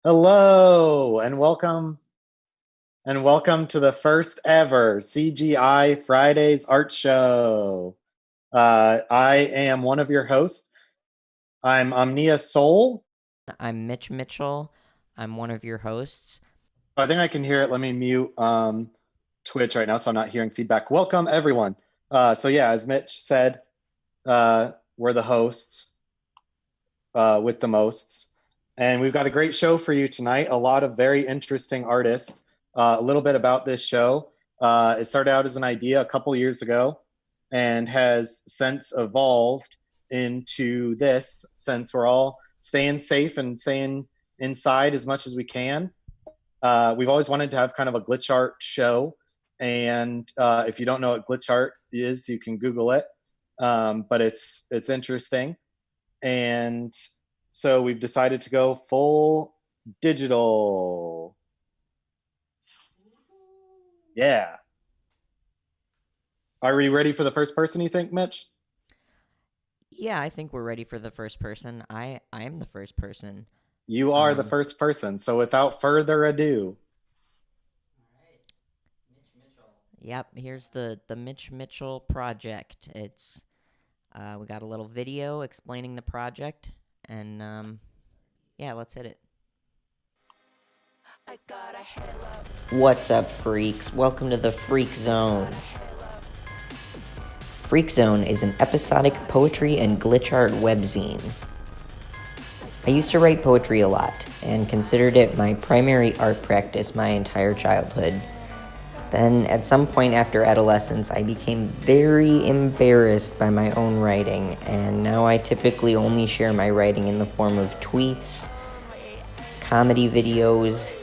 Hello and welcome to the first ever CGI Fridays art show. I am one of your hosts. I'm Omnia Soul. I'm Mitch Mitchell. I'm one of your hosts. I think I can hear it. Let me mute Twitch right now so I'm not hearing feedback. Welcome everyone. So as Mitch said, we're the hosts with the mosts. And we've got a great show for you tonight. A lot of very interesting artists. A little bit about this show. It started out as an idea a couple years ago and has since evolved into this, since we're all staying safe and staying inside as much as we can. We've always wanted to have kind of a glitch art show. And if you don't know what glitch art is, you can Google it. But it's interesting. And so we've decided to go full digital. Yeah. Are we ready for the first person, you think, Mitch? Yeah, I think we're ready for the first person. I am the first person. You are the Um, first person. So without further ado, yep, here's the Mitch Mitchell project. It's we got a little video explaining the project, and yeah, let's hit it. What's up, freaks? Welcome to the Freak Zone. Freak Zone is an episodic poetry and glitch art webzine. I used to write poetry a lot, and considered it my primary art practice my entire childhood. Then, at some point after adolescence, I became very embarrassed by my own writing, and now I typically only share my writing in the form of tweets, comedy videos,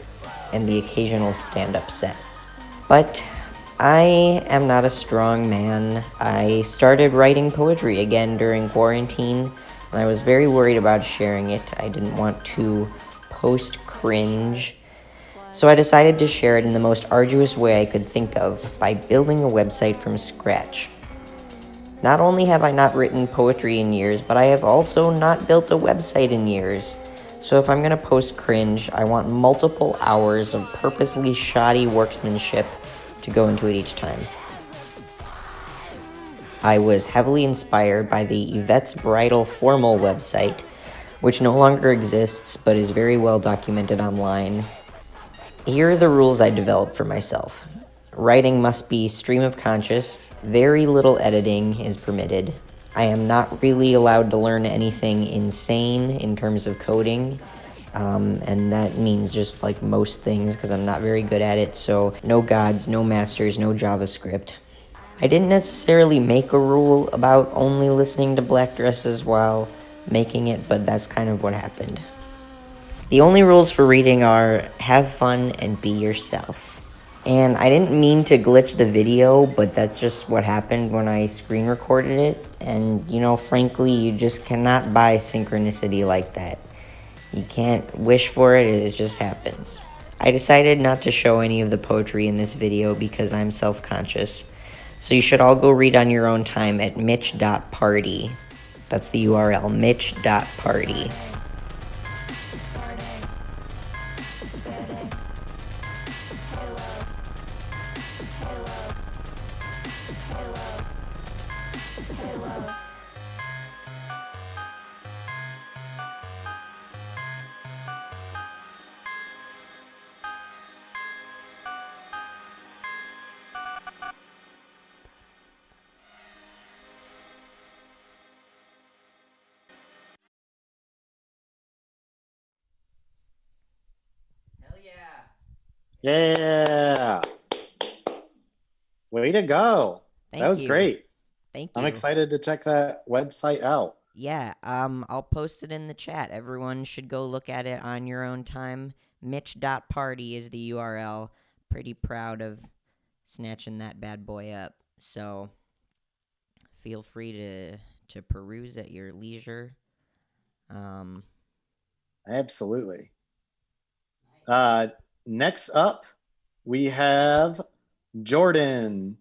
and the occasional stand-up set. But I am not a strong man. I started writing poetry again during quarantine, and I was very worried about sharing it. I didn't want to post cringe. So I decided to share it in the most arduous way I could think of, by building a website from scratch. Not only have I not written poetry in years, but I have also not built a website in years. So if I'm going to post cringe, I want multiple hours of purposely shoddy workmanship to go into it each time. I was heavily inspired by the Yvette's Bridal Formal website, which no longer exists but is very well documented online. Here are the rules I developed for myself. Writing must be stream of conscious, very little editing is permitted. I am not really allowed to learn anything insane in terms of coding, and that means just like most things because I'm not very good at it, so no gods, no masters, no JavaScript. I didn't necessarily make a rule about only listening to black dresses while making it, but that's kind of what happened. The only rules for reading are have fun and be yourself. And I didn't mean to glitch the video, but that's just what happened when I screen recorded it. And, frankly, you just cannot buy synchronicity like that. You can't wish for it, it just happens. I decided not to show any of the poetry in this video because I'm self-conscious. So you should all go read on your own time at mitch.party. That's the URL, mitch.party. Hell yeah. yeah. Way to go. That Thank was you. great. Thank I'm you. excited to check that website out. Yeah, I'll post it in the chat. Everyone should go look at it on your own time. Mitch.party is the URL. Pretty proud of snatching that bad boy up. So feel free to peruse at your leisure. Um, Absolutely. Uh, Next up, we have Jourden.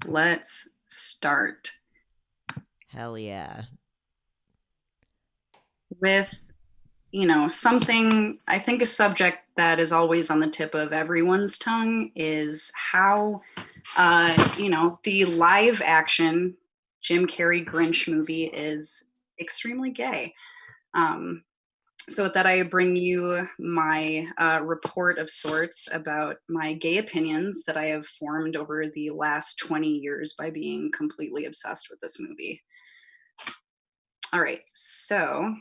Let's start. Hell yeah. with, something, I think a subject that is always on the tip of everyone's tongue is how, the live action Jim Carrey Grinch movie is extremely gay. So with that, I bring you my report of sorts about my gay opinions that I have formed over the last 20 years by being completely obsessed with this movie. All right, so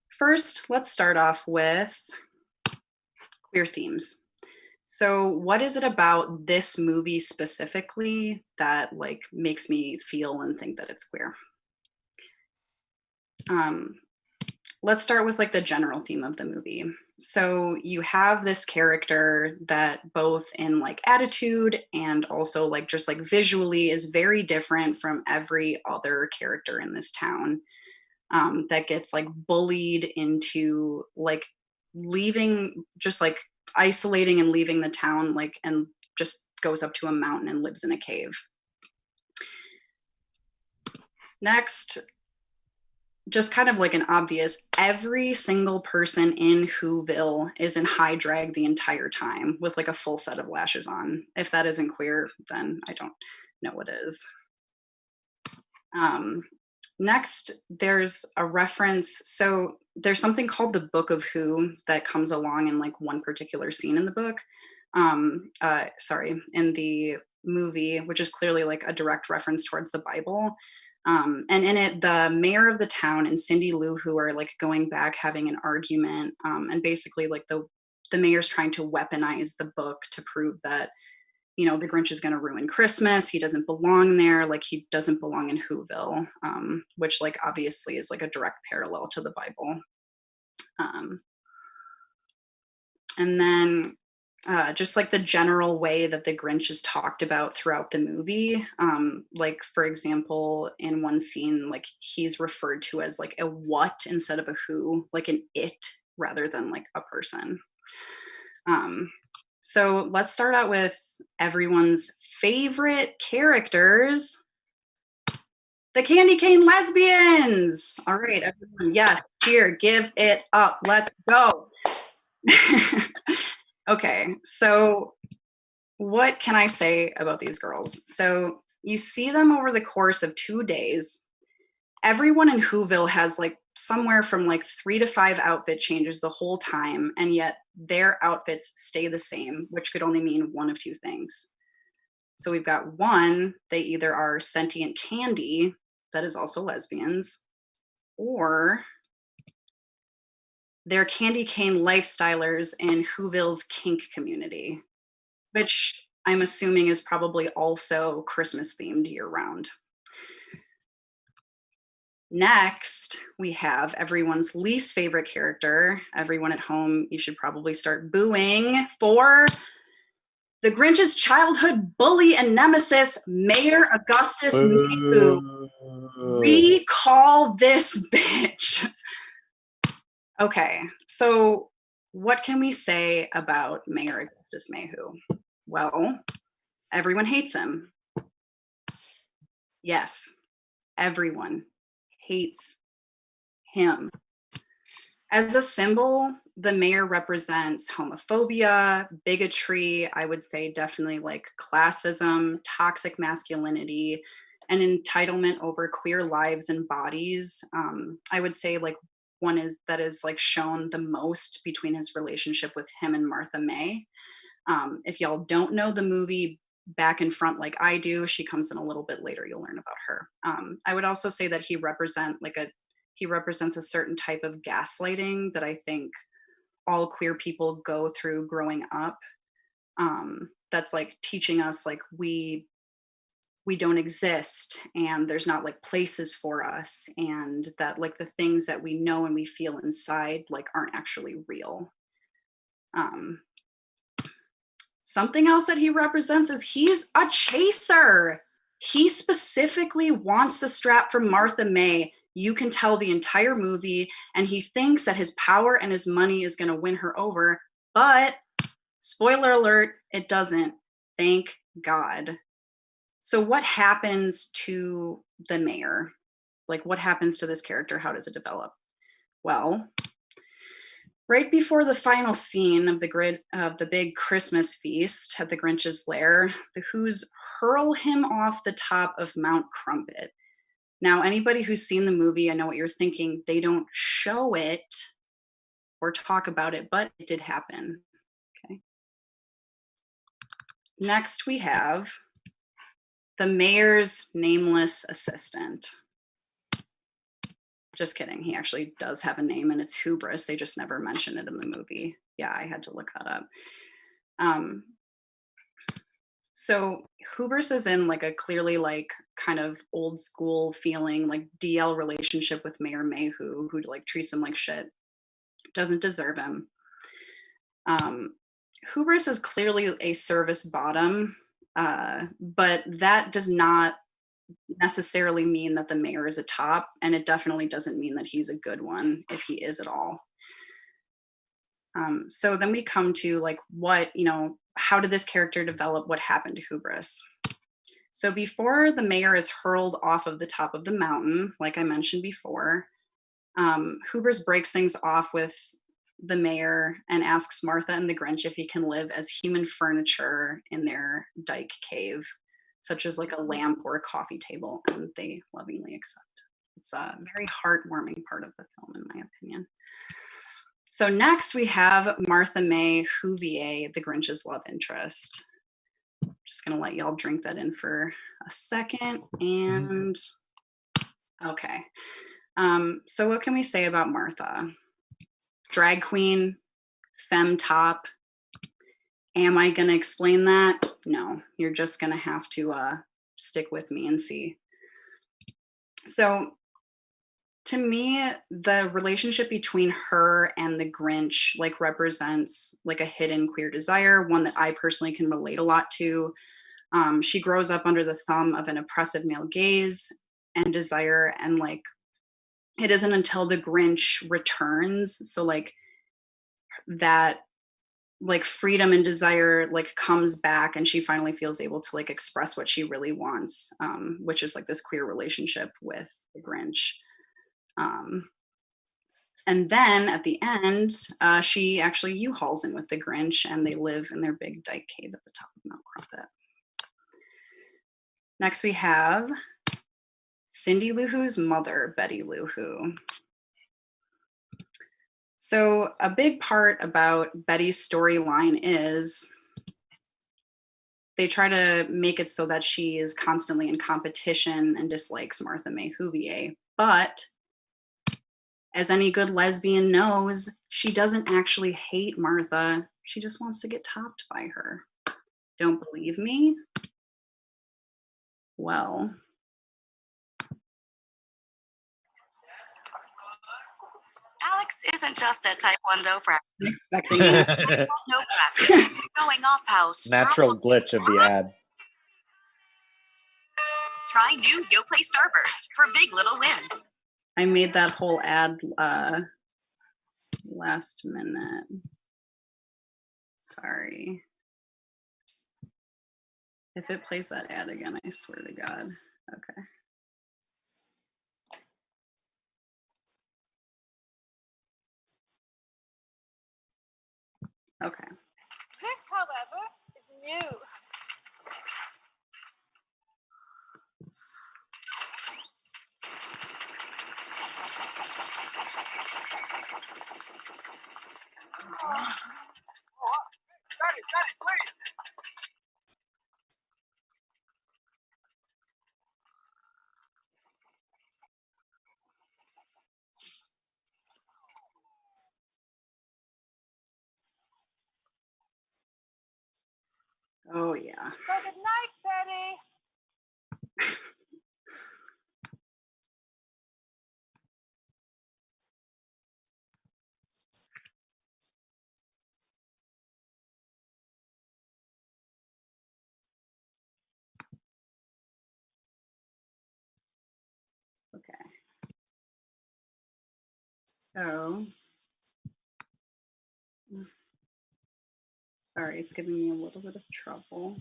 first, let's start off with queer themes. So what is it about this movie specifically that makes me feel and think that it's queer? Let's start with the general theme of the movie. So you have this character that both in attitude and also just visually is very different from every other character in this town, that gets bullied into leaving, just isolating and leaving the town, and just goes up to a mountain and lives in a cave. Next, just kind of an obvious, every single person in Whoville is in high drag the entire time with a full set of lashes on. If that isn't queer, then I don't know what is. Next, there's a reference. So there's something called the Book of Who that comes along in one particular scene in the book. In the movie, which is clearly a direct reference towards the Bible. And in it, the mayor of the town and Cindy Lou Who are going back, having an argument, and basically the mayor's trying to weaponize the book to prove that the Grinch is going to ruin Christmas. He doesn't belong there. He doesn't belong in Whoville, which obviously is a direct parallel to the Bible. And then just the general way that the Grinch is talked about throughout the movie. For example, in one scene, he's referred to as a what instead of a who, an it rather than a person. So let's start out with everyone's favorite characters, the candy cane lesbians. All right, everyone, yes, here, give it up. Let's go. Okay, so what can I say about these girls? So you see them over the course of 2 days. Everyone in Whoville has somewhere from 3 to 5 outfit changes the whole time, and yet their outfits stay the same, which could only mean one of two things. So we've got one, they either are sentient candy, that is also lesbians, or they're candy cane lifestylers in Whoville's kink community, which I'm assuming is probably also Christmas themed year round. Next, we have everyone's least favorite character. Everyone at home, you should probably start booing for the Grinch's childhood bully and nemesis, Mayor Augustus Meryhew. Recall this bitch. Okay, so what can we say about Mayor Augustus Meryhew? Well, everyone hates him. Yes, everyone hates him. As a symbol, the mayor represents homophobia, bigotry, I would say definitely classism, toxic masculinity, and entitlement over queer lives and bodies. I would say one is that is shown the most between his relationship with him and Martha May. If y'all don't know the movie back and front like I do, she comes in a little bit later, you'll learn about her. I would also say that he represents a certain type of gaslighting that I think all queer people go through growing up. That's teaching us we don't exist, and there's not places for us, and that the things that we know and we feel inside aren't actually real. Something else that he represents is he's a chaser. He specifically wants the strap from Martha May. You can tell the entire movie, and he thinks that his power and his money is going to win her over, but spoiler alert, it doesn't. Thank God. So what happens to the mayor? What happens to this character? How does it develop? Well, right before the final scene of the big Christmas feast at the Grinch's lair, the Who's hurl him off the top of Mount Crumpet. Now, anybody who's seen the movie, I know what you're thinking. They don't show it or talk about it, but it did happen. Okay. Next, we have the mayor's nameless assistant. Just kidding. He actually does have a name, and it's Hubris. They just never mention it in the movie. Yeah, I had to look that up. So Hubris is in like a clearly like kind of old school feeling like DL relationship with Mayor Meryhew, who like treats him like shit. Doesn't deserve him. Hubris is clearly a service bottom, but that does not necessarily mean that the mayor is a top, and it definitely doesn't mean that he's a good one if he is at all. So then we come to like what, how did this character develop? What happened to Hubris? So before the mayor is hurled off of the top of the mountain, like I mentioned before, Hubris breaks things off with the mayor and asks Martha and the Grinch if he can live as human furniture in their dyke cave, such as like a lamp or a coffee table, and they lovingly accept. It's a very heartwarming part of the film, in my opinion. So next we have Martha May Whovier, the Grinch's love interest. Just gonna let y'all drink that in for a second. And okay, so what can we say about Martha? Drag queen, femme top. Am I gonna explain that? No, you're just gonna have to stick with me and see. So to me, the relationship between her and the Grinch like represents like a hidden queer desire, one that I personally can relate a lot to. She grows up under the thumb of an oppressive male gaze and desire, and like it isn't until the Grinch returns, so like that like freedom and desire like comes back, and she finally feels able to like express what she really wants, which is like this queer relationship with the Grinch. And then at the end, she actually U-hauls in with the Grinch, and they live in their big dyke cave at the top of Mount Crumpet. Next we have Cindy Lou Who's mother, Betty Lou Who. So a big part about Betty's storyline is they try to make it so that she is constantly in competition and dislikes Martha May Whovier. But as any good lesbian knows, she doesn't actually hate Martha. She just wants to get topped by her. Don't believe me? Well, Alex isn't just a Taekwondo practice. expecting that. No practice. Going off house. Natural glitch of the ad. Try new YoPlay Starburst for big little wins. I made that whole ad last minute. Sorry. If it plays that ad again, I swear to God. Okay. Okay. This, however, is new. Got it, please. Oh, yeah. Well, good night, Betty. Okay. So, sorry, it's giving me a little bit of trouble.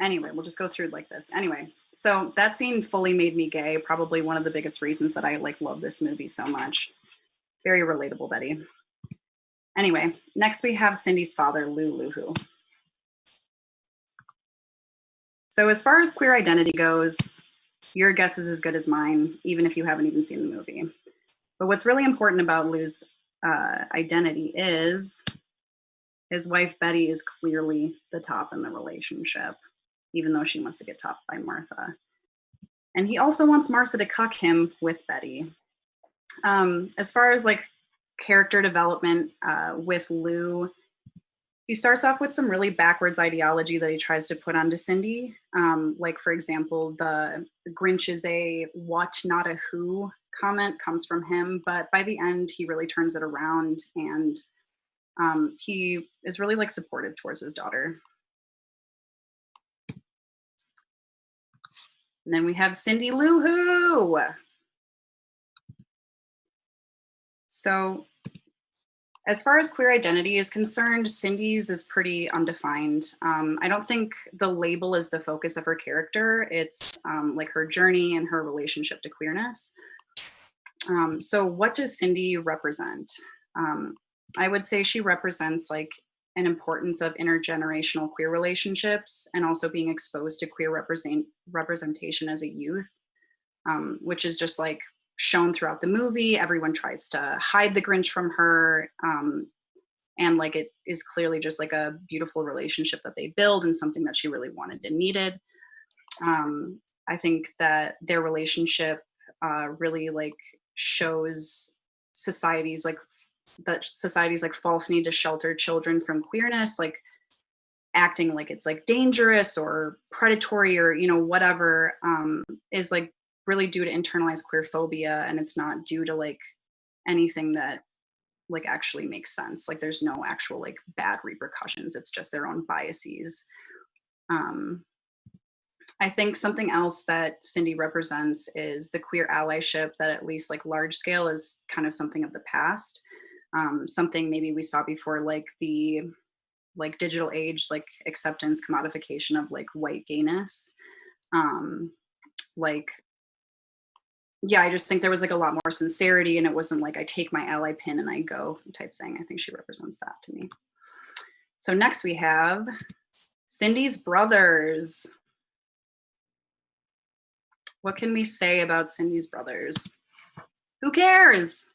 Anyway, we'll just go through like this. Anyway, so that scene fully made me gay. Probably one of the biggest reasons that I like love this movie so much. Very relatable, Betty. Anyway, next we have Cindy's father, Lulu. So as far as queer identity goes, your guess is as good as mine, even if you haven't even seen the movie. But what's really important about Lou's identity is his wife, Betty, is clearly the top in the relationship, even though she wants to get topped by Martha. And he also wants Martha to cuck him with Betty. As far as like character development with Lou, he starts off with some really backwards ideology that he tries to put onto Cindy. Like, for example, the Grinch is a what, not a who comment comes from him. But by the end, he really turns it around, and he is really like supportive towards his daughter. And then we have Cindy Lou Who. So as far as queer identity is concerned, Cindy's is pretty undefined. I don't think the label is the focus of her character. It's like her journey and her relationship to queerness. So what does Cindy represent? I would say she represents like an importance of intergenerational queer relationships and also being exposed to queer representation as a youth, which is just like shown throughout the movie. Everyone tries to hide the Grinch from her. And like it is clearly just like a beautiful relationship that they build and something that she really wanted and needed. I think that their relationship really like shows society's like false need to shelter children from queerness, like acting like it's like dangerous or predatory or, you know, whatever, is like really due to internalized queer phobia, and it's not due to like anything that like actually makes sense. Like there's no actual like bad repercussions. It's just their own biases. I think something else that Cindy represents is the queer allyship that at least like large scale is kind of something of the past. Something maybe we saw before, like the like digital age, like acceptance, commodification of like white gayness. Like, yeah, I just think there was like a lot more sincerity, and it wasn't like I take my ally pin and I go type thing. I think she represents that to me. So next we have Cindy's brothers. What can we say about Cindy's brothers? Who cares?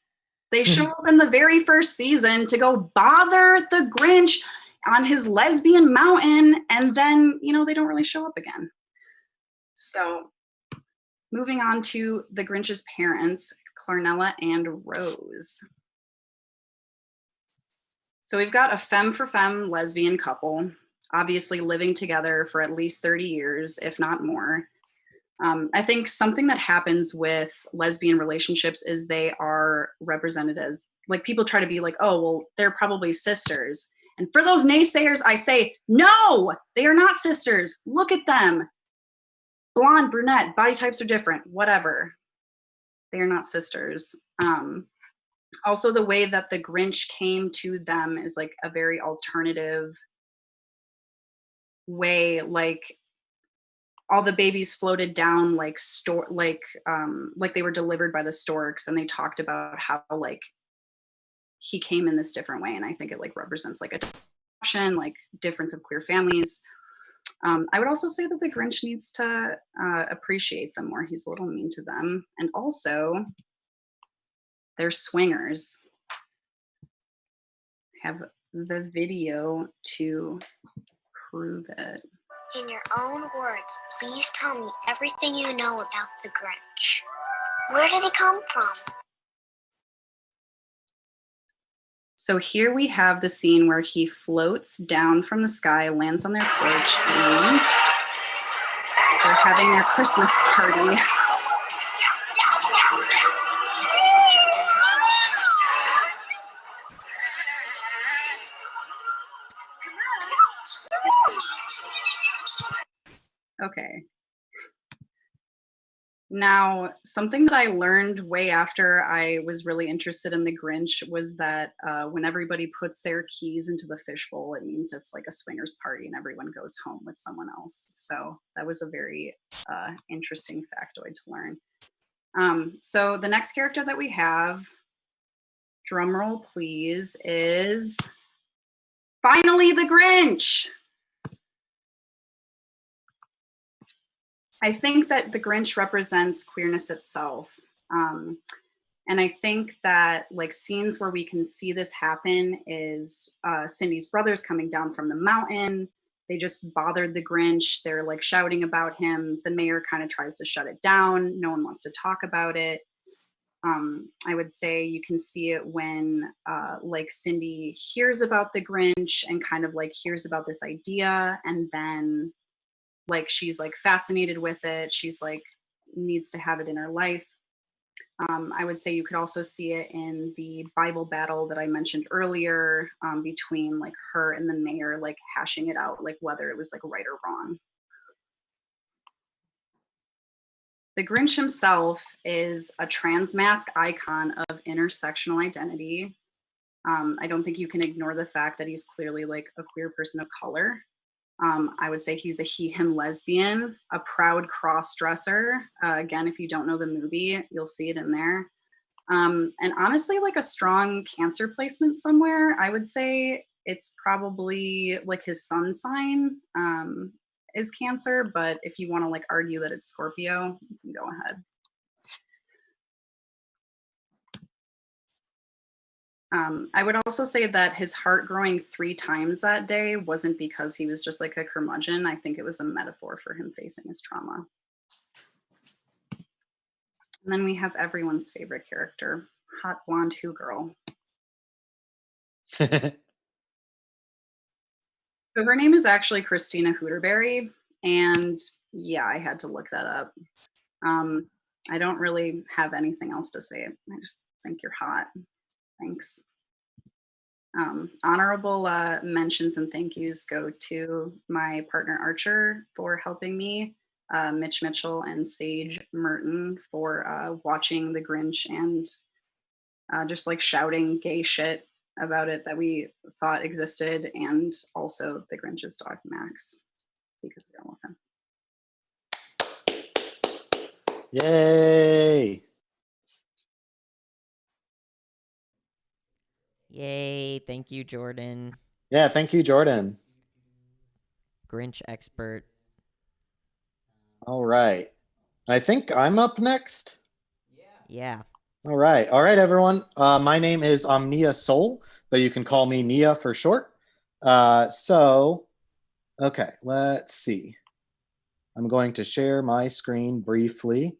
They show up in the very first season to go bother the Grinch on his lesbian mountain, and then, you know, they don't really show up again. So moving on to the Grinch's parents, Clarnella and Rose. So we've got a femme for femme lesbian couple, obviously living together for at least 30 years, if not more. I think something that happens with lesbian relationships is they are represented as, like, people try to be like, oh, well, they're probably sisters. And for those naysayers, I say, no, they are not sisters. Look at them. Blonde, brunette, body types are different, whatever. They are not sisters. Also, the way that the Grinch came to them is like a very alternative way, like all the babies floated down like they were delivered by the storks, and they talked about how like he came in this different way, and I think it like represents like adoption, like difference of queer families. I would also say that the Grinch needs to appreciate them more. He's a little mean to them, and also they're swingers. I have the video to prove it. In your own words, please tell me everything you know about the Grinch. Where did he come from? So here we have the scene where he floats down from the sky, lands on their porch, and they're having their Christmas party. Okay. Now, something that I learned way after I was really interested in the Grinch was that when everybody puts their keys into the fishbowl, it means it's like a swingers party and everyone goes home with someone else. So that was a very interesting factoid to learn. So the next character that we have, drum roll please, is finally the Grinch. I think that the Grinch represents queerness itself. And I think that like scenes where we can see this happen is Cindy's brothers coming down from the mountain. They just bothered the Grinch. They're like shouting about him. The mayor kind of tries to shut it down. No one wants to talk about it. I would say you can see it when like Cindy hears about the Grinch and kind of like hears about this idea, and then like she's like fascinated with it. She's like needs to have it in her life. I would say you could also see it in the Bible battle that I mentioned earlier, between like her and the mayor, like hashing it out, like whether it was like right or wrong. The Grinch himself is a trans mask icon of intersectional identity. I don't think you can ignore the fact that he's clearly like a queer person of color. I would say he's a he, him lesbian, a proud cross-dresser. Again, if you don't know the movie, you'll see it in there. And honestly, like a strong Cancer placement somewhere. I would say it's probably like his sun sign is Cancer, but if you want to like argue that it's Scorpio, you can go ahead. I would also say that his heart growing 3 times that day wasn't because he was just like a curmudgeon. I think it was a metaphor for him facing his trauma. And then we have everyone's favorite character, hot blonde Who girl. So her name is actually Christina Hooterberry, and yeah, I had to look that up. I don't really have anything else to say. I just think you're hot. Thanks. Honorable mentions and thank yous go to my partner Archer for helping me, Mitch Mitchell and Sage Merton for watching The Grinch and just like shouting gay shit about it that we thought existed, and also the Grinch's dog Max, because we all love him. Yay! Yay, thank you, Jourden. Yeah, thank you, Jourden. Grinch expert. All right. I think I'm up next. Yeah. All right, everyone. My name is Omnia Soul, but you can call me Nia for short. Okay, let's see. I'm going to share my screen briefly.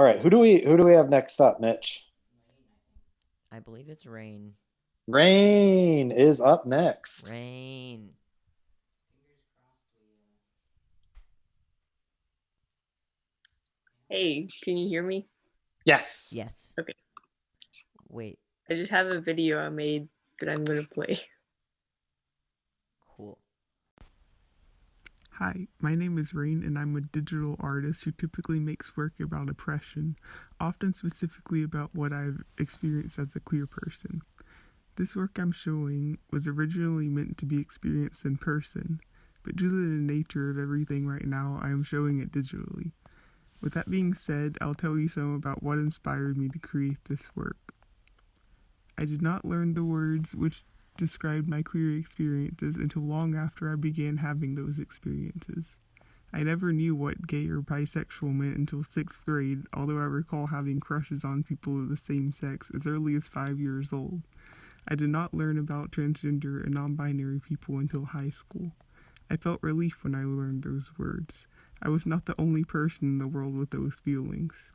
All right, who do we have next up, Mitch? I believe it's Rainn. Rainn is up next. Rainn. Hey, can you hear me? Yes. Yes. Okay. Wait. I just have a video I made that I'm going to play. Cool. Hi, my name is Rainn, and I'm a digital artist who typically makes work about oppression, often specifically about what I've experienced as a queer person. This work I'm showing was originally meant to be experienced in person, but due to the nature of everything right now, I am showing it digitally. With that being said, I'll tell you some about what inspired me to create this work. I did not learn the words which described my queer experiences until long after I began having those experiences. I never knew what gay or bisexual meant until 6th grade, although I recall having crushes on people of the same sex as early as 5 years old. I did not learn about transgender and non-binary people until high school. I felt relief when I learned those words. I was not the only person in the world with those feelings.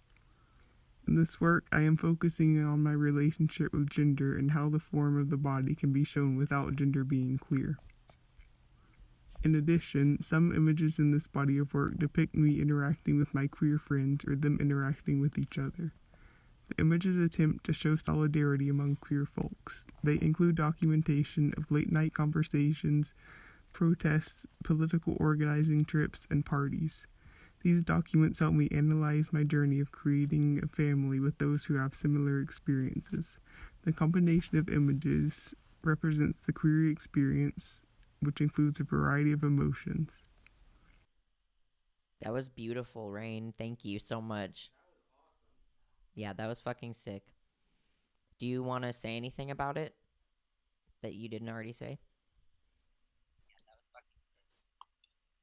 In this work, I am focusing on my relationship with gender and how the form of the body can be shown without gender being clear. In addition, some images in this body of work depict me interacting with my queer friends or them interacting with each other. The images attempt to show solidarity among queer folks. They include documentation of late-night conversations, protests, political organizing trips, and parties. These documents help me analyze my journey of creating a family with those who have similar experiences. The combination of images represents the queer experience, which includes a variety of emotions. That was beautiful, Rainn. Thank you so much. Yeah, that was fucking sick. Do you want to say anything about it that you didn't already say?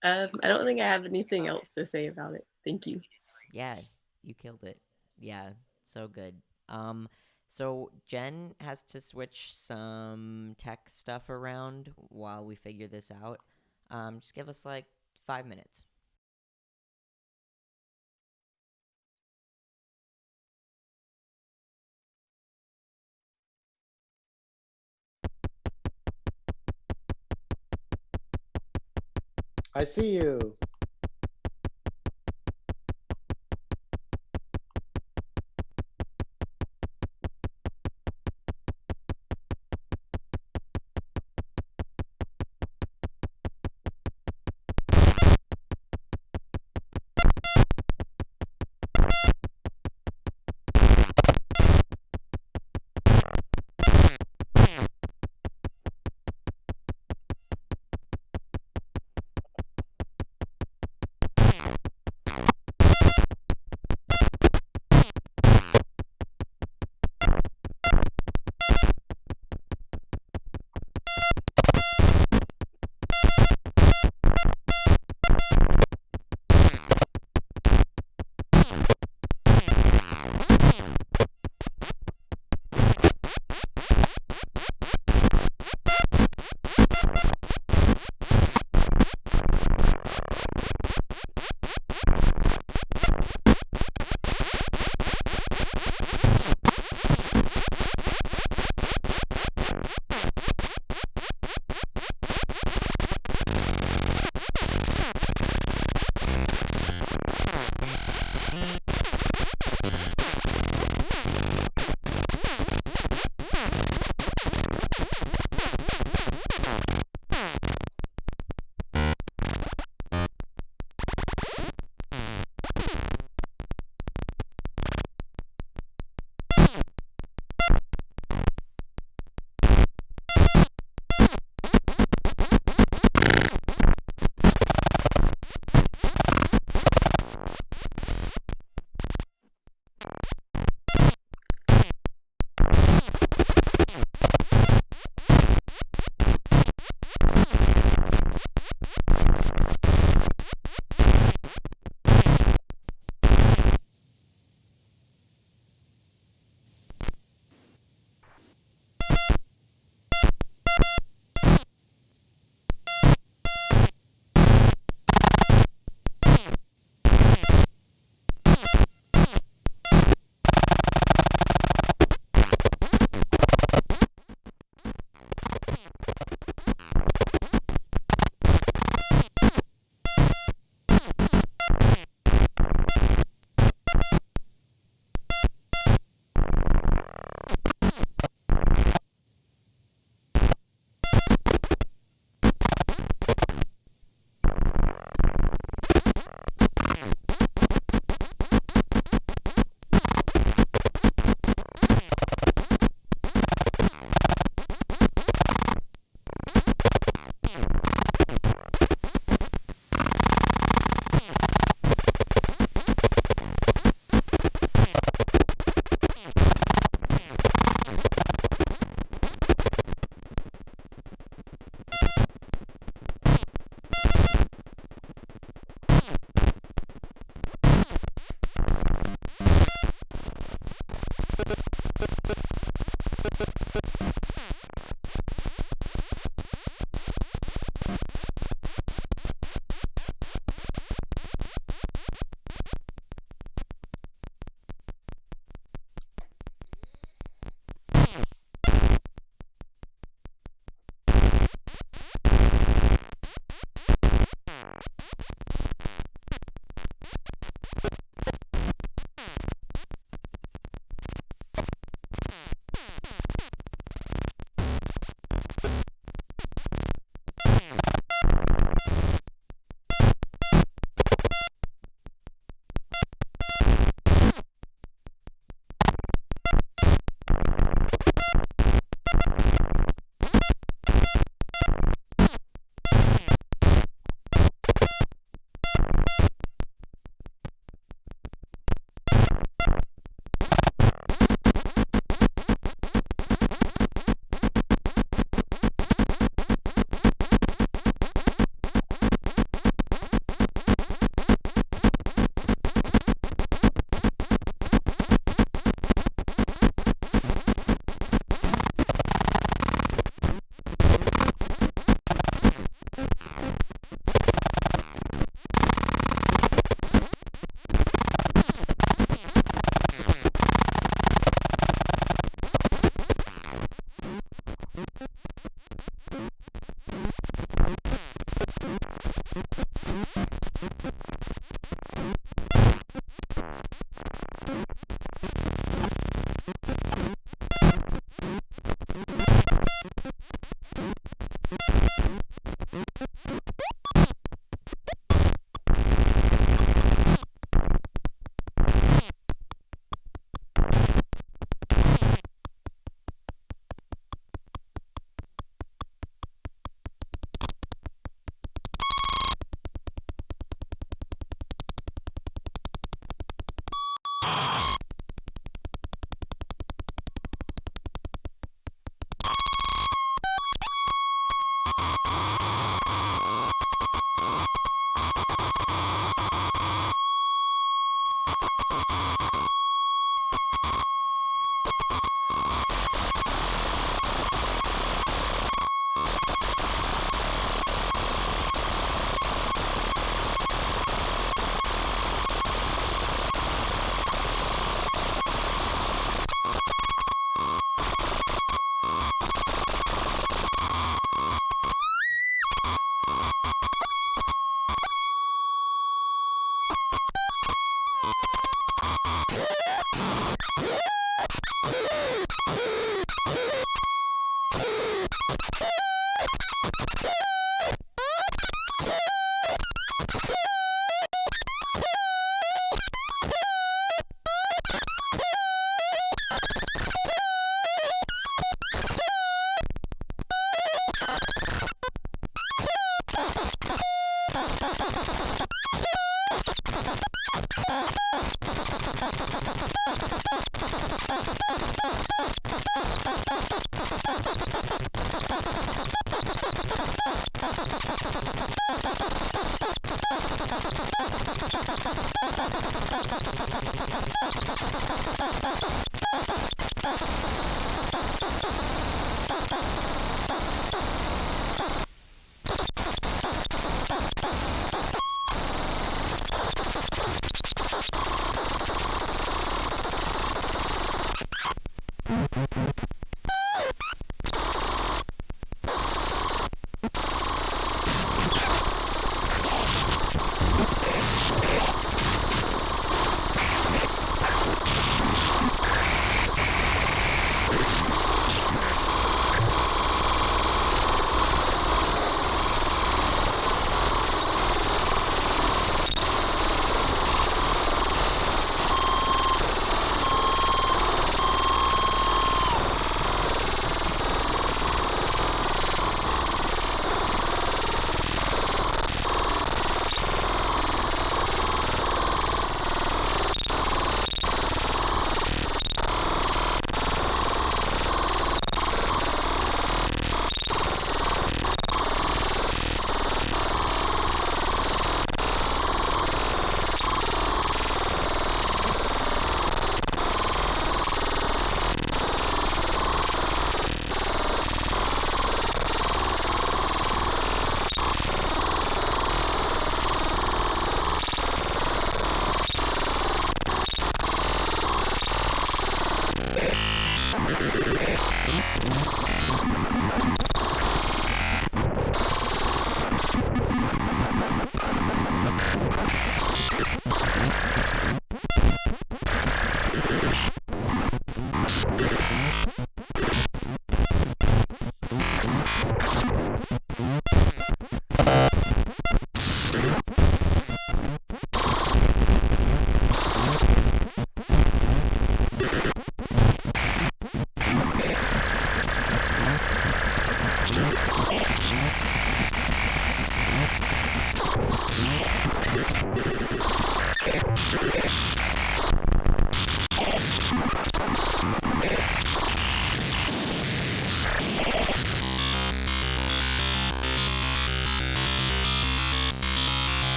I don't think I have anything else to say about it. Thank you. Yeah, you killed it. Yeah, so good. So Jen has to switch some tech stuff around while we figure this out. Just give us like 5 minutes. I see you.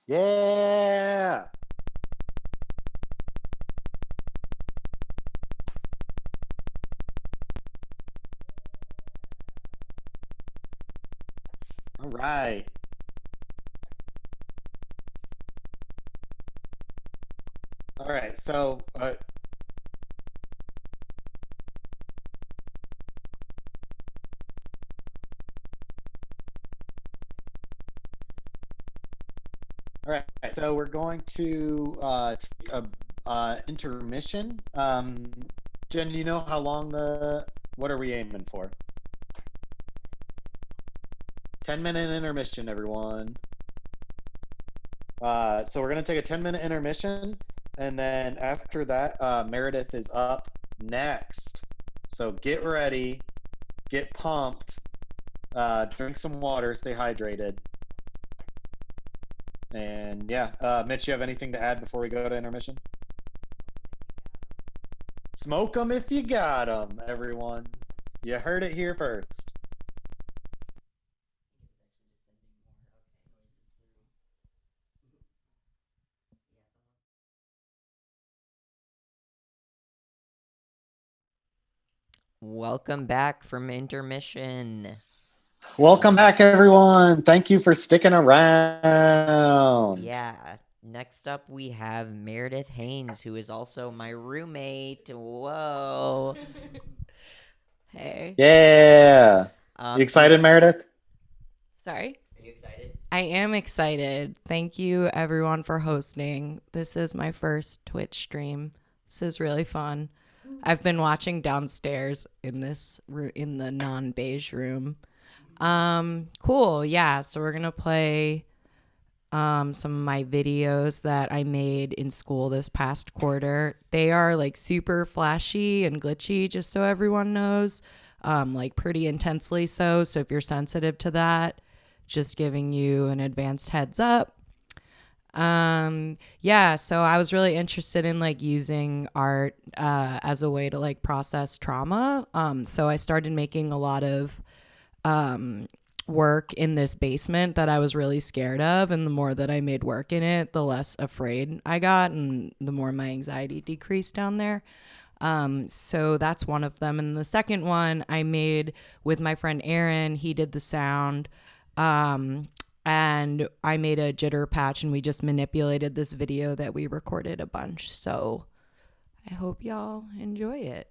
Yeah. All right. All right. So, all right. So we're going to take a intermission. Jen, you know how long what are we aiming for? 10-minute intermission, everyone. So we're gonna take a 10-minute intermission, and then after that, Meredith is up next. So get ready, get pumped, drink some water, stay hydrated. And yeah, Mitch, you have anything to add before we go to intermission? Smoke them if you got them, everyone. You heard it here first. Welcome back from intermission. Welcome back, everyone. Thank you for sticking around. Yeah. Next up, we have Meredith Haines, who is also my roommate. Whoa. Hey. Yeah. You excited, Meredith? Sorry? Are you excited? I am excited. Thank you, everyone, for hosting. This is my first Twitch stream. This is really fun. I've been watching downstairs in the non-beige room. Cool. Yeah, so we're going to play some of my videos that I made in school this past quarter. They are like super flashy and glitchy, just so everyone knows, like pretty intensely so. So if you're sensitive to that, just giving you an advanced heads up. Yeah, so I was really interested in like using art as a way to like process trauma. So I started making a lot of work in this basement that I was really scared of, and the more that I made work in it, the less afraid I got, and the more my anxiety decreased down there. So that's one of them. And the second one I made with my friend Aaron. He did the sound. And I made a jitter patch, and we just manipulated this video that we recorded a bunch. So I hope y'all enjoy it.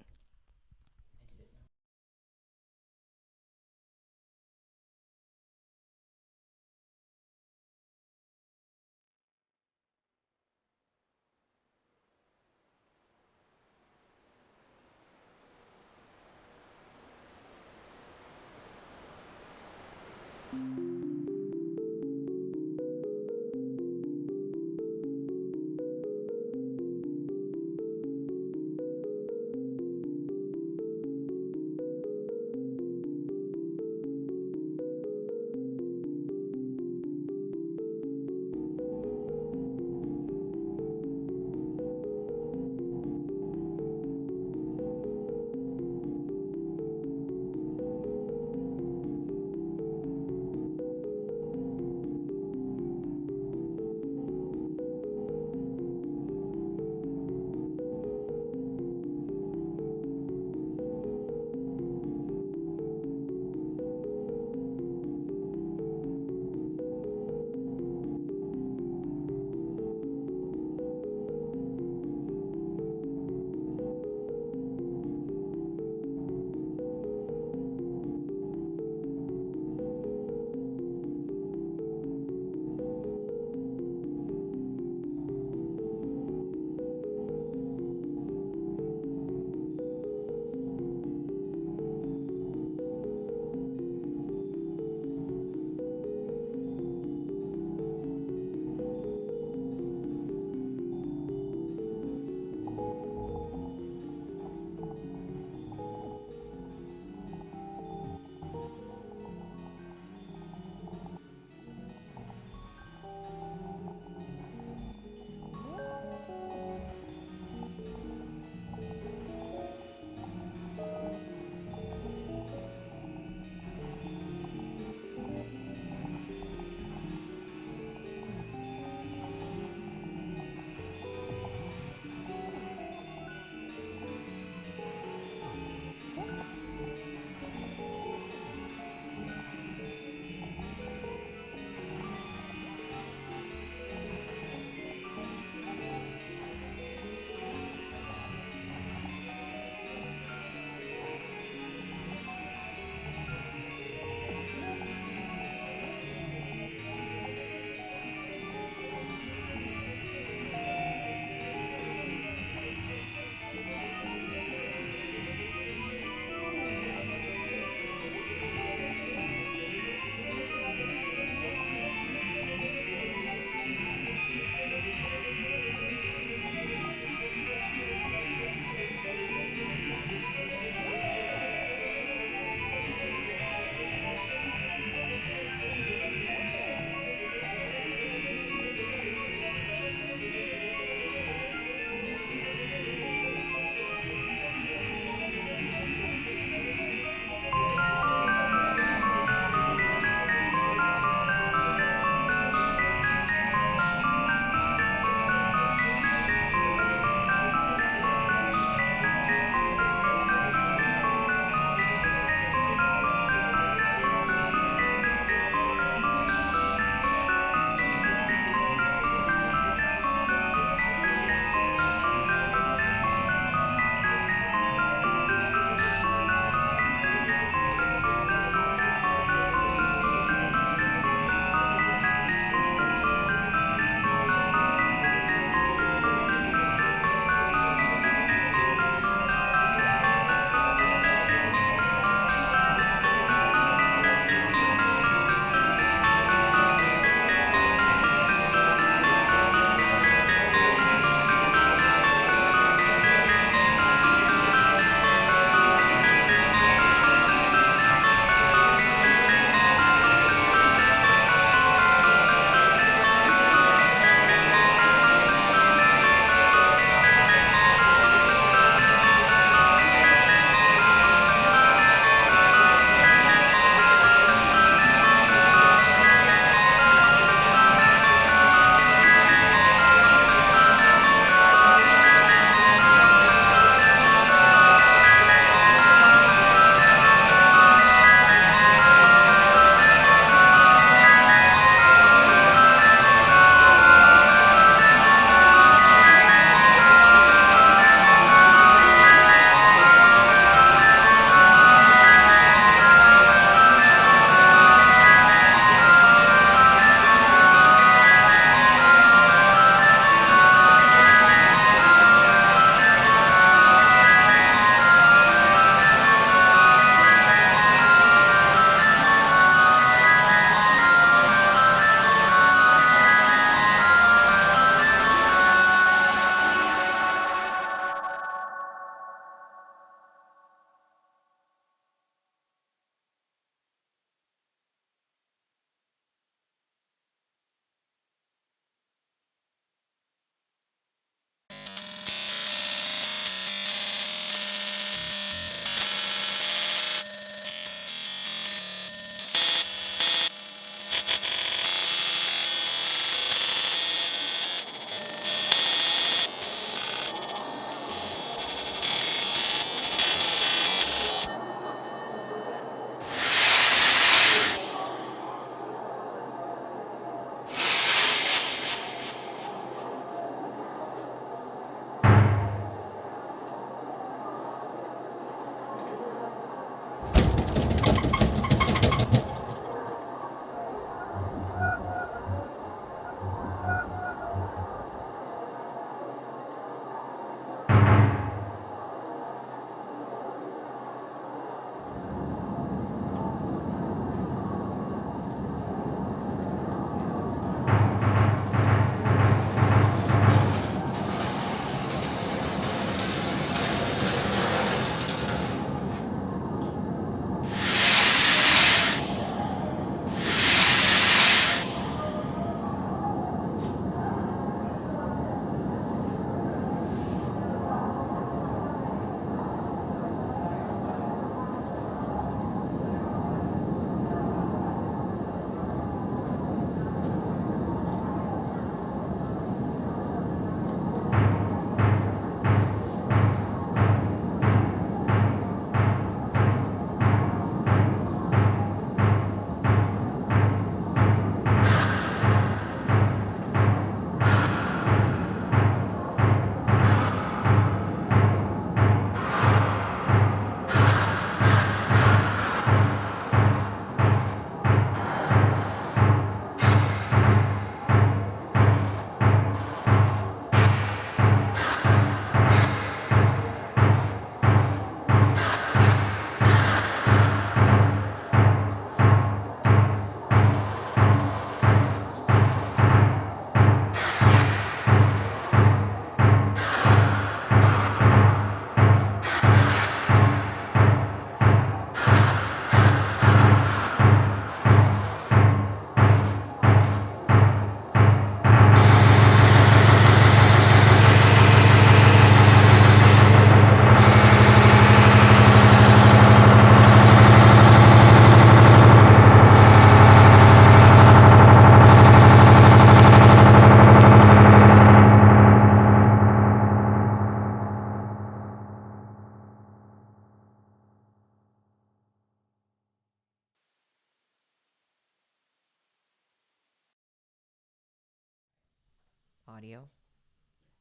audio.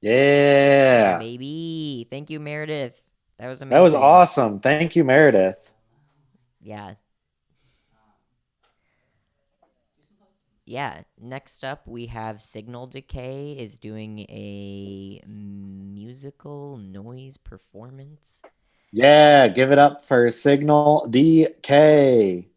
Yeah. Baby. Thank you, Meredith. That was amazing. That was awesome. Thank you, Meredith. Yeah. Yeah. Next up, we have Signal Decay is doing a musical noise performance. Yeah, give it up for Signal Decay.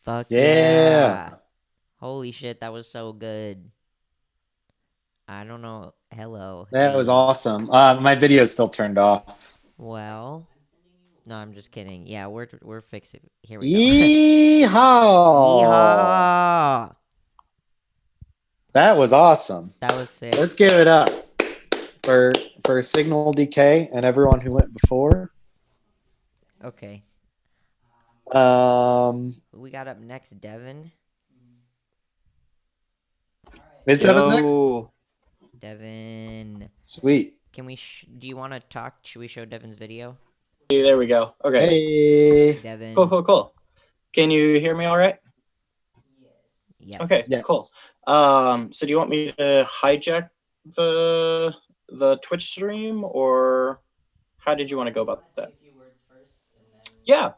Fuck Yeah. Holy shit, that was so good. I don't know. Hello. That was Hey. awesome. My video's still turned off. Well, no, I'm just kidding. Yeah, we're fixing. Here we go. Yeehaw! Yeehaw! That was awesome. That was sick. Let's give it up for Signal, Decay, and everyone who went before. Okay. We got up next, Devin. Is Devin next? Yo. Devin. Sweet. Can we? Do you want to talk? Should we show Devin's video? Hey, there we go. Okay. Hey. Devin. Cool. Can you hear me all right? Yes. Okay, Yes. cool. So do you want me to hijack the Twitch stream, or how did you want to go about that? Yeah.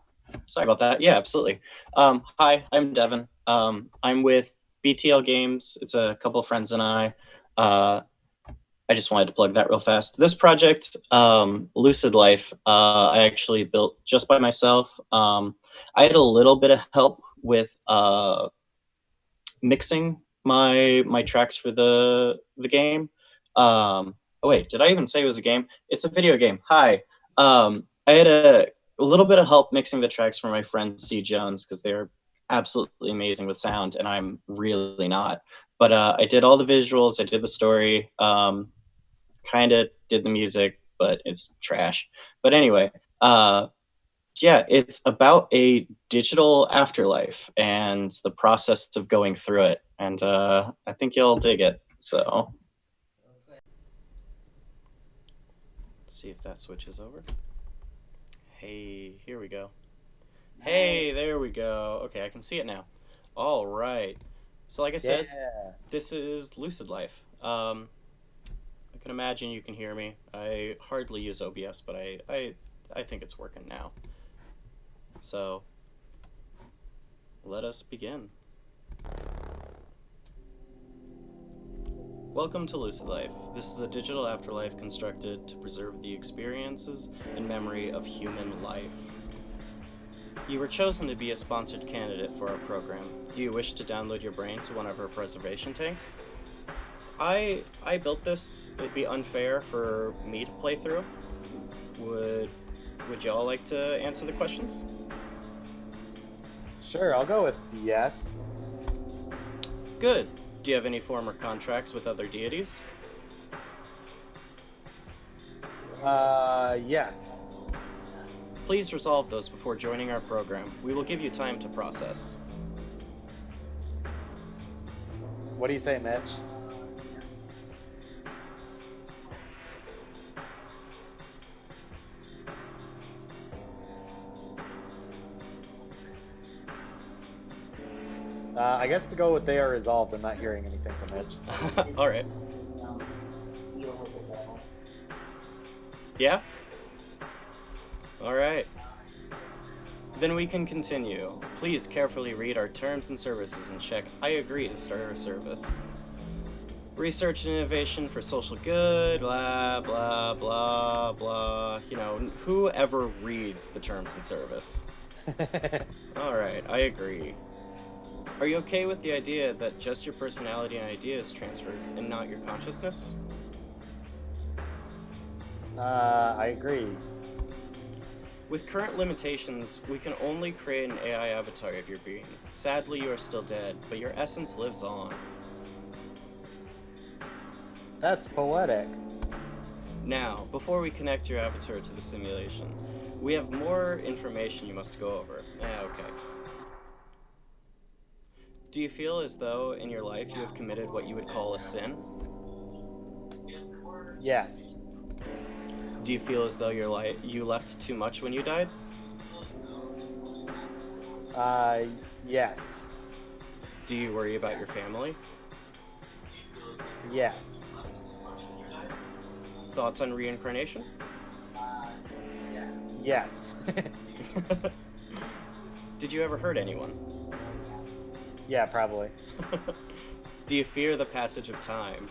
Sorry about that. Yeah, absolutely. Hi, I'm Devin. I'm with BTL Games. It's a couple of friends and I. I just wanted to plug that real fast. This project, Lucid Life, I actually built just by myself. I had a little bit of help with mixing my tracks for the game. Oh wait, did I even say it was a game? It's a video game. Hi. I had a little bit of help mixing the tracks for my friend C Jones, because they're absolutely amazing with sound, and I'm really not. But I did all the visuals, I did the story, kind of did the music, but it's trash. But anyway, yeah, it's about a digital afterlife and the process of going through it. And I think you'll dig it. So see if that switches over. Hey, here we go. Nice. Hey, there we go. Okay, I can see it now. All right. So like I said, This is Lucid Life. I can imagine you can hear me. I hardly use OBS, but I think it's working now. So let us begin. Welcome to Lucid Life. This is a digital afterlife constructed to preserve the experiences and memory of human life. You were chosen to be a sponsored candidate for our program. Do you wish to download your brain to one of our preservation tanks? I built this. It'd be unfair for me to play through. Would y'all like to answer the questions? Sure, I'll go with yes. Good. Do you have any former contracts with other deities? Yes. Please resolve those before joining our program. We will give you time to process. What do you say, Mitch? I guess to go with they are resolved, I'm not hearing anything from Mitch. All right. Yeah? All right. Then we can continue. Please carefully read our terms and services and check I agree to start our service. Research and innovation for social good, blah, blah, blah, blah. You know, whoever reads the terms and service. All right, I agree. Are you okay with the idea that just your personality and ideas transferred and not your consciousness? I agree. With current limitations, we can only create an AI avatar of your being. Sadly, you are still dead, but your essence lives on. That's poetic. Now, before we connect your avatar to the simulation, we have more information you must go over. Okay. Do you feel as though in your life you have committed what you would call a sin? Yes. Do you feel as though you left too much when you died? Yes. Do you worry about your family? Yes. Thoughts on reincarnation? Yes. Did you ever hurt anyone? Yeah, probably. Do you fear the passage of time?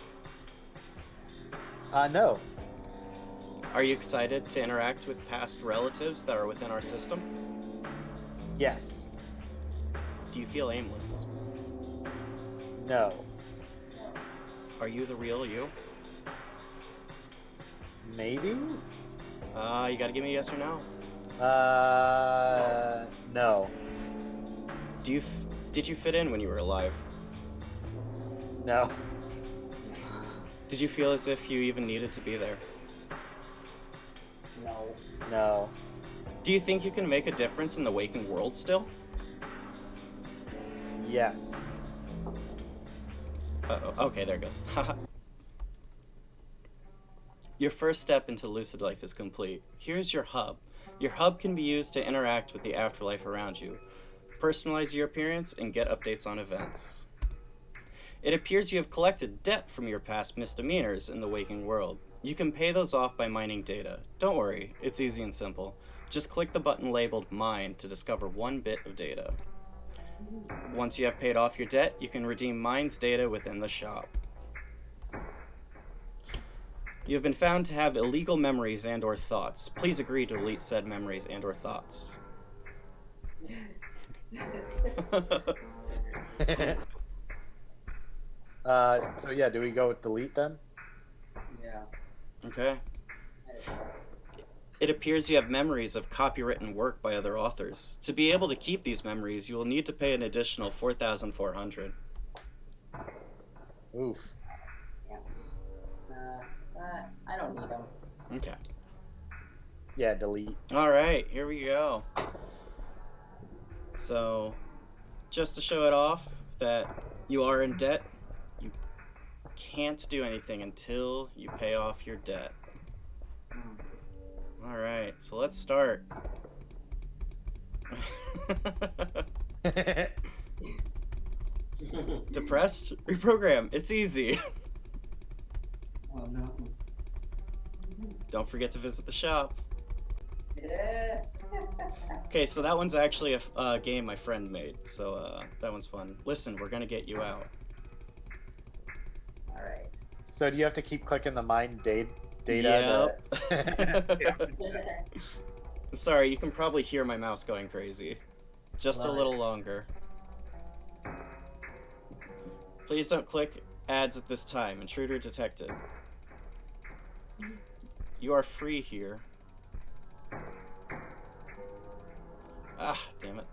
No. Are you excited to interact with past relatives that are within our system? Yes. Do you feel aimless? No. Are you the real you? Maybe? You gotta give me a yes or no. No. Did you fit in when you were alive? No. Did you feel as if you even needed to be there? No. No. Do you think you can make a difference in the waking world still? Yes. Uh-oh. Okay, there it goes. Your first step into lucid life is complete. Here's your hub. Your hub can be used to interact with the afterlife around you, personalize your appearance, and get updates on events. It appears you have collected debt from your past misdemeanors in the waking world. You can pay those off by mining data. Don't worry, it's easy and simple. Just click the button labeled Mine to discover 1 bit of data. Once you have paid off your debt, you can redeem Mine's data within the shop. You have been found to have illegal memories and or thoughts. Please agree to delete said memories and or thoughts. So yeah, do we go with delete then? Yeah. Okay. It appears you have memories of copywritten work by other authors. To be able to keep these memories, you will need to pay an additional $4,400. Oof. Yeah. I don't need them. Okay. Yeah, delete. All right, here we go. So, just to show it off that you are in debt, you can't do anything until you pay off your debt. All right, so let's start. Depressed? Reprogram. It's easy. Oh no. Don't forget to visit the shop. Yeah. Okay, so that one's actually a game my friend made, so that one's fun. Listen, we're gonna get you out. All right. So do you have to keep clicking the mine data? Yep. I'm sorry, you can probably hear my mouse going crazy. Just a little longer. Please don't click ads at this time. Intruder detected. You are free here. Ah, damn it.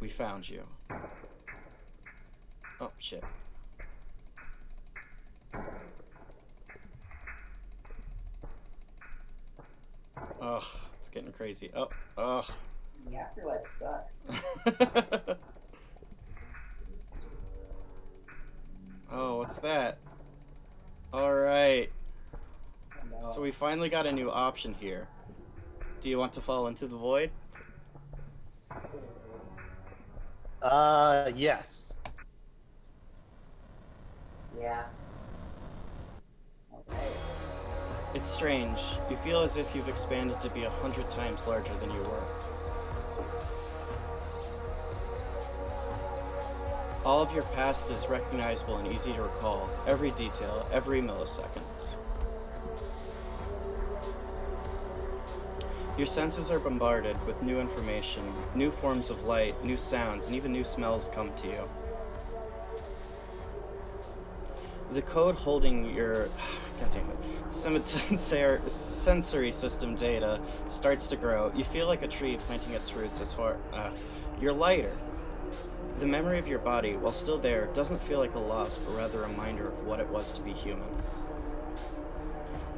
We found you. Oh, shit. Ugh, it's getting crazy. Oh, ugh. The afterlife sucks. Oh, what's that? Alright. Oh, no. So we finally got a new option here. Do you want to fall into the void? Yes. Yeah. Okay. It's strange. You feel as if you've expanded to be 100 times larger than you were. All of your past is recognizable and easy to recall. Every detail, every millisecond. Your senses are bombarded with new information, new forms of light, new sounds, and even new smells come to you. The code holding your sensory system data starts to grow. You feel like a tree planting its roots as far... you're lighter. The memory of your body, while still there, doesn't feel like a loss, but rather a reminder of what it was to be human.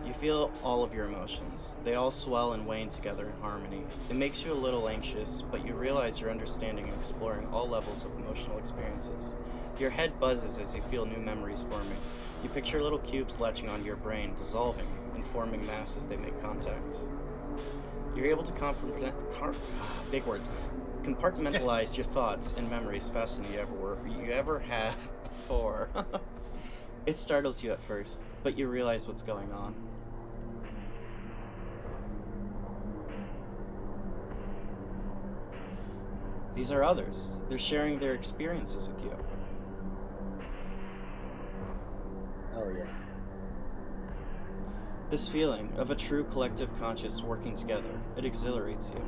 You feel all of your emotions. They all swell and wane together in harmony. It makes you a little anxious, but you realize you're understanding and exploring all levels of emotional experiences. Your head buzzes as you feel new memories forming. You picture little cubes latching onto your brain, dissolving, and forming mass as they make contact. You're able to compartmentalize your thoughts and memories faster than you ever have before. It startles you at first, but you realize what's going on. These are others. They're sharing their experiences with you. Oh yeah. This feeling of a true collective conscious working together, it exhilarates you.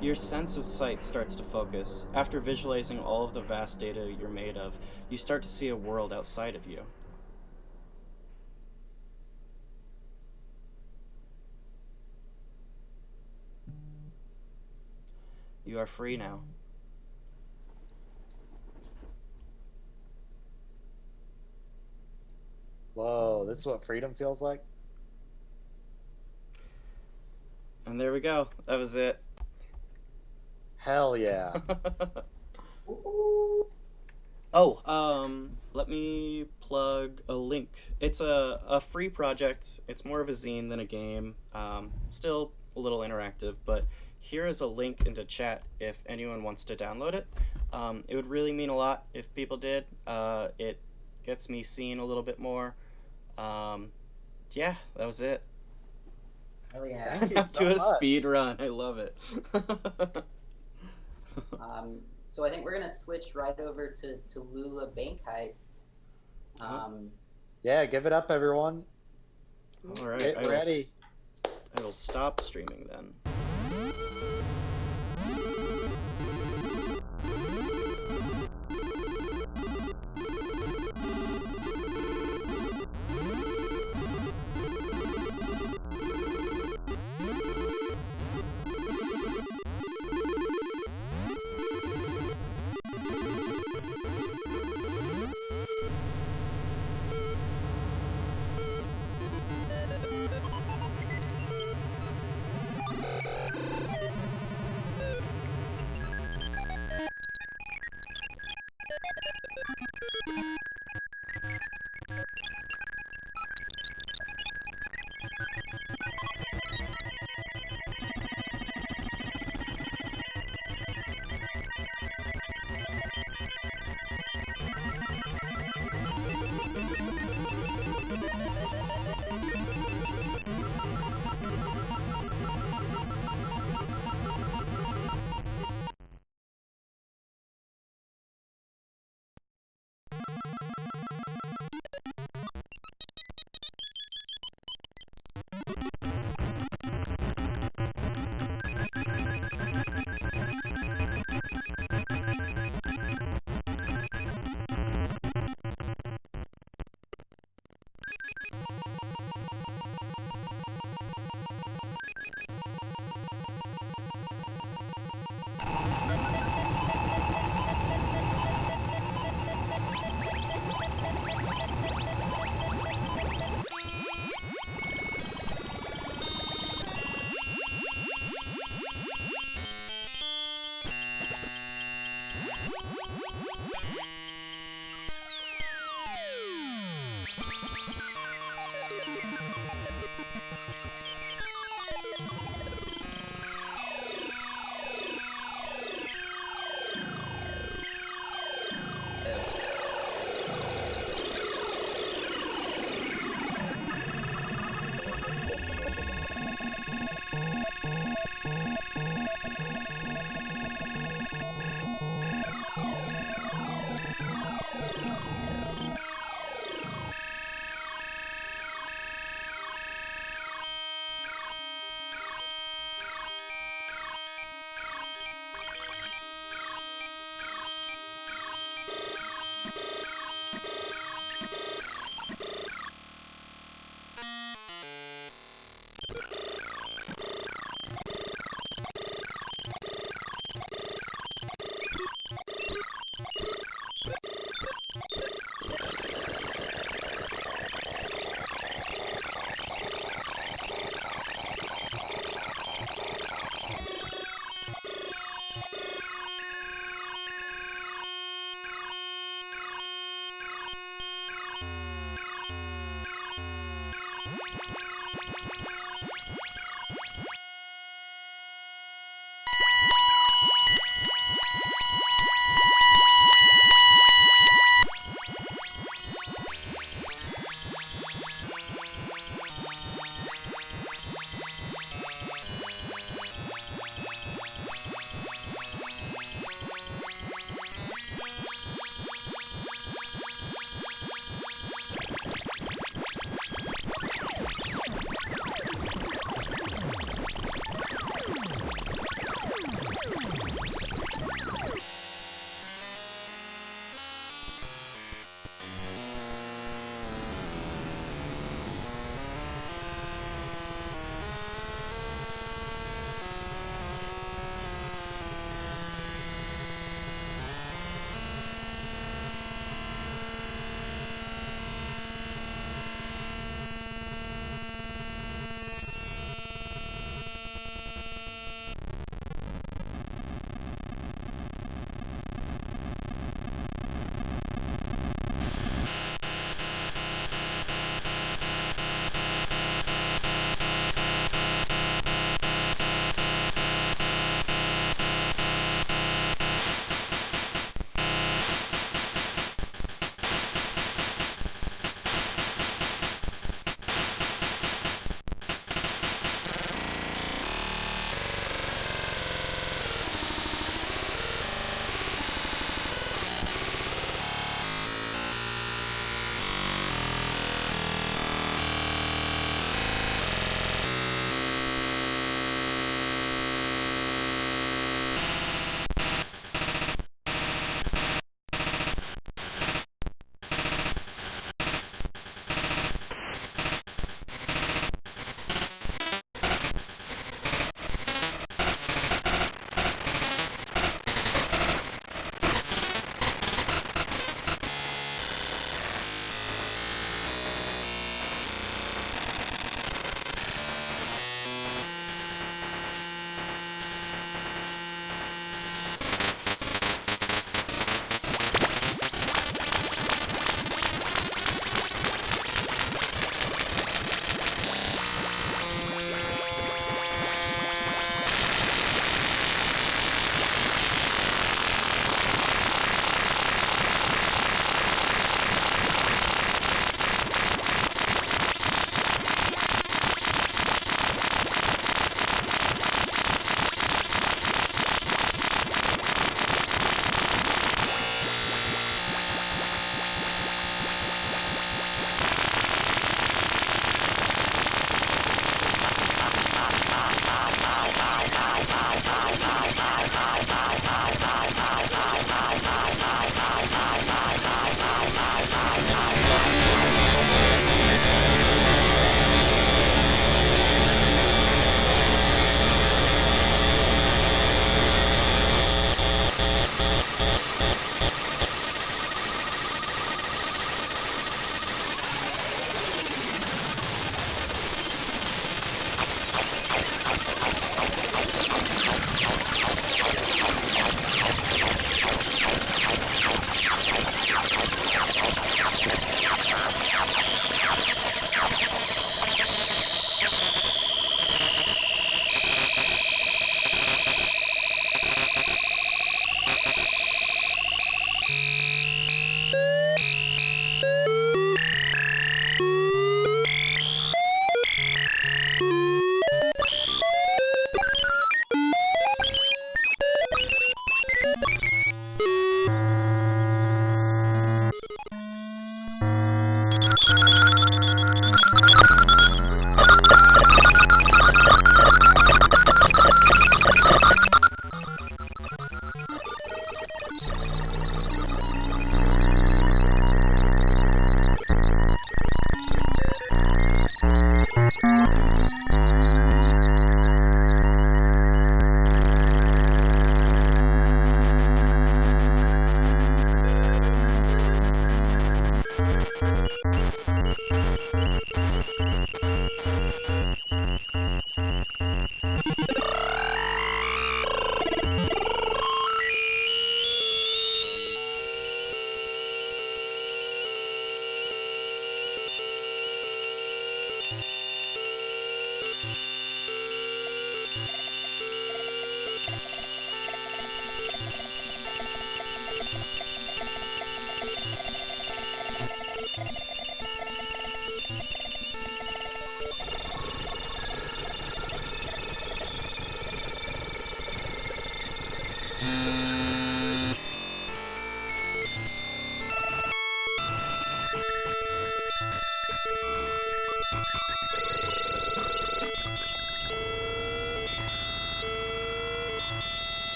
Your sense of sight starts to focus. After visualizing all of the vast data you're made of, you start to see a world outside of you. You are free now. Whoa, this is what freedom feels like? And there we go. That was it. Hell yeah. Let me plug a link. It's a free project. It's more of a zine than a game. Still a little interactive, but here is a link into chat if anyone wants to download it. It would really mean a lot if people did. It gets me seen a little bit more. Yeah, that was it. Hell yeah. Thank you so To a much. speed run. I love it. So I think we're gonna switch right over to Tallulah Bankheist. Yeah, give it up, everyone. All right. Get ready. I will stop streaming then.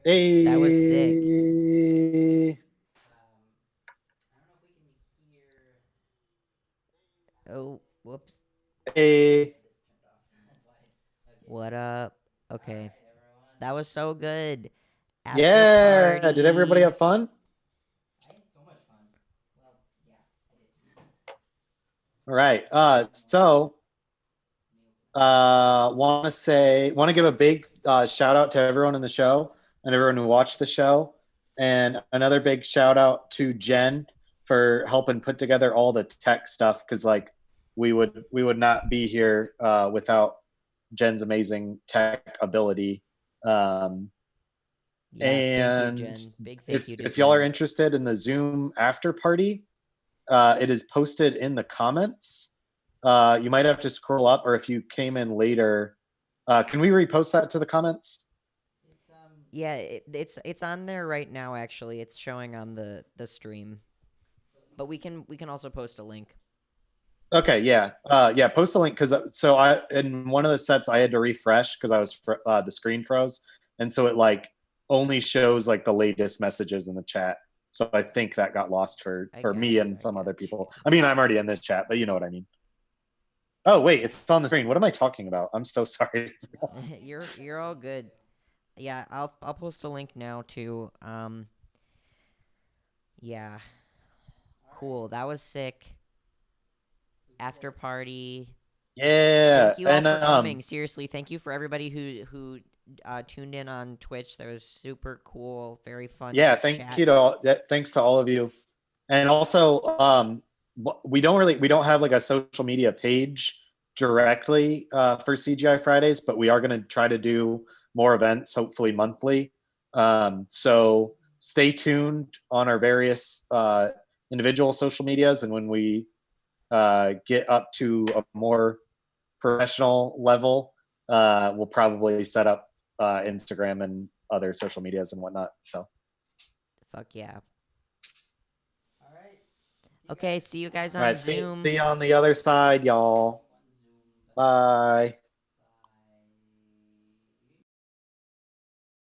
Hey. That was sick. Oh, whoops. Hey. What up? Okay. That was so good. After Yeah. party. Did everybody have fun? I had so much fun. Well, yeah, I did. All right. Want to give a big shout out to everyone in the show and everyone who watched the show, and another big shout out to Jen for helping put together all the tech stuff, because like we would not be here without Jen's amazing tech ability. Yeah, And thank you, Jen. Big thank you to if y'all are Jen. interested in the Zoom after party, it is posted in the comments. You might have to scroll up, or if you came in later, can we repost that to the comments? Yeah, it's on there right now. Actually, it's showing on the stream, but we can also post a link. Okay, yeah, post a link, because so I in one of the sets I had to refresh because I was the screen froze, and so it like only shows like the latest messages in the chat. So I think that got lost for me and some other people. I mean, I'm already in this chat, but you know what I mean. Oh wait, it's on the screen. What am I talking about? I'm so sorry. You're all good. Yeah, I'll post a link now too. Yeah. Cool. That was sick. After party. Yeah. Thank you all for coming. Seriously, thank you for everybody who tuned in on Twitch. That was super cool. Very fun. Yeah, thank you to all. Thanks to all of you. And also, we don't have like a social media page directly for CGI Fridays, but we are going to try to do more events, hopefully monthly. So stay tuned on our various individual social medias, and when we get up to a more professional level, we'll probably set up Instagram and other social medias and whatnot. So fuck yeah. Okay, see you guys on all right, Zoom. see you on the other side, y'all. Bye.